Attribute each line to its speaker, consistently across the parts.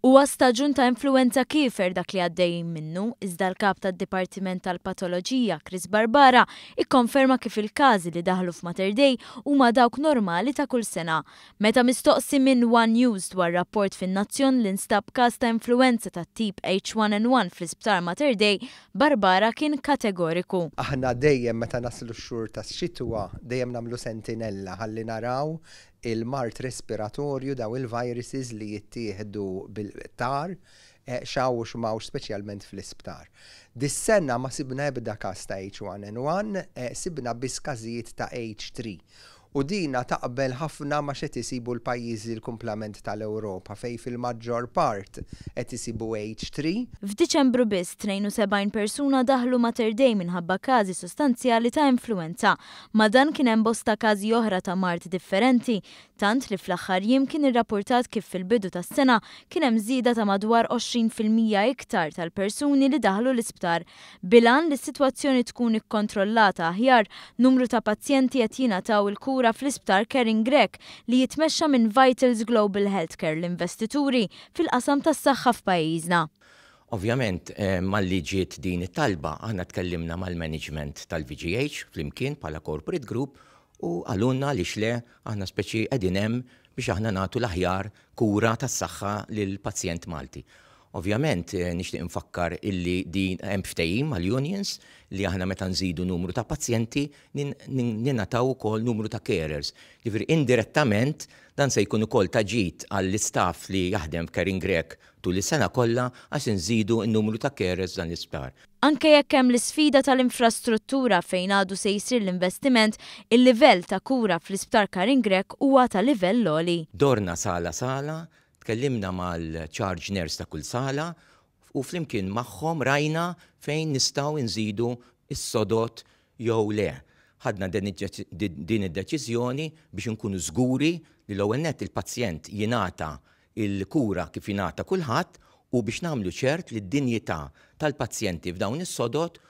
Speaker 1: Huwa staġun ta' influenza kiefer dak li għaddej minnu, iżda l-kap tad-Dipartiment tal-Patoloġija Chris Barbara ikkonferma kif il-każi li daħlu f'Mater Dei huma dawk normali ta' kull sena. Meta mistoqsi minn One News dwar rapport fin-Nazzjon li nstab każ ta' influenza tat-tip H1N1 fl-Isptar Mater Dei, Barbara kien kategoriku.
Speaker 2: Aħna dejjem meta naslu x-xhur tas-xitwa dejjem nagħmlu sentinella ħalli naraw il-mart respiratorju daw il-viruses li jittieħdu bil-tar xaw xmawx speċjalment fl-isptar. Dis-sena ma sibna ebda każ ta' H1N1, sibna biss każijiet ta' H3. U dina taqbel ħafna ma xed isibu l-pajjiżi l-kumplament tal-Ewropa fej fil-maġġor part qed isibu H3.
Speaker 1: F'Diċembru biss 72 persuna daħlu Mater Dei minħabba każi sostanzjali ta' influenza. Ma dan kien hemm bosta każi oħra ta' mart differenti, tant li fl-aħħar jiem kien irrapportat kif fil-bidu tas-sena kien hemm żieda ta' madwar 20% iktar tal-persuni li daħlu l-isptar. Bilan li s-sitwazzjoni tkun ikkontrollata aħjar, numru ta' pazjenti qed jingħataw il-kura fl-Isptar Caring Grek li jitmexxa minn Vitals Global Healthcare l-investituri fil-qasam tas-saħħa f'pajjiżna.
Speaker 3: Ovvjament, malli ġiet din it-talba, aħna tkellimna mal-management tal-VGH flimkien bħala corporate group u għalunna li xle aħna speċi qegħdin hemm biex aħna nagħtu l-aħjar kura tas-saħħa lill-pazjent Malti. Ovvjament, nixtieq infakkar illi din hemm ftehim mal-unions li aħna meta nżidu numru ta' pazjenti ninataw ukoll numru ta' carers. Ġifieri indirettament dan se jkun ukoll taġid għall-istaff li jaħdem f'Caring Grek tul is-sena kollha għax inżidu n-numru ta' carers dan l-isptar.
Speaker 1: Anke jekk hemm l-isfida tal-infrastruttura fejn għadu se jsir l-investiment, il-livell ta' kura fl-Isptar Caring Grek huwa ta' livell għoli.
Speaker 3: Dorna sala, tkellimna mal-charge nurse ta' kull sala u flimkien magħhom rajna fejn nistgħu nżidu is-sodot jew le. Ħadna din id-deċiżjoni biex inkunu żguri li l-ewwel nett il-pazjent jingħata il-kura kif jingħata kulħadd u biex nagħmlu ċert li d-dinjità tal-pazjenti f'dawn is-sodot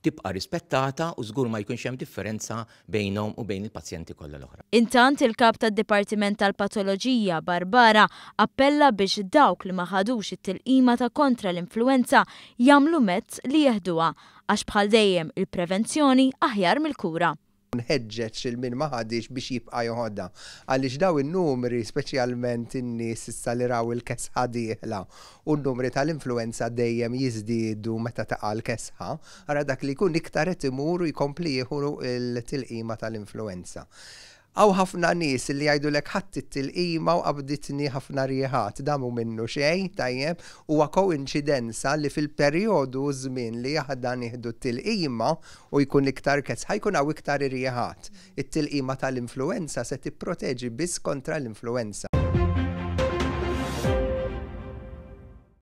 Speaker 3: tibqa' rispettata u żgur ma jkunx hemm differenza bejnhom u bejn il-pazjenti kollha l-oħra.
Speaker 1: Intant il-kap tad-Dipartiment tal-Patoloġija Barbara appella biex dawk li ma ħadux it-tilqima ta' kontra l-influenza jagħmlu mezz li jeħduha għax bħal dejjem il-prevenzjoni aħjar mill-kura.
Speaker 2: Nħeġġeġ il-min ma ħadix biex jibqa' joħodha. Għaliex daw in-numri speċjalment in-nies issa li raw il-kesħa dieħla u n-numri tal-influenza dejjem jiżdiedu meta taqa' l-kesħa, ara dak li jkun iktar qed imuru jkompli jieħu l-tilqima tal-influenza. Għaw ħafna nies li jgħidulek ħadd it-tilqima u qabditni ħafna rieħat damu minnu xejn tajjeb huwa koinċidenza li fil-perjodu żmien li jaħdan jieħdu t-tilqima u jkun iktar kesħa jkun hawn iktar rieħat. It-tilqima tal-influenza se tipproteġi biss kontra l-influenza.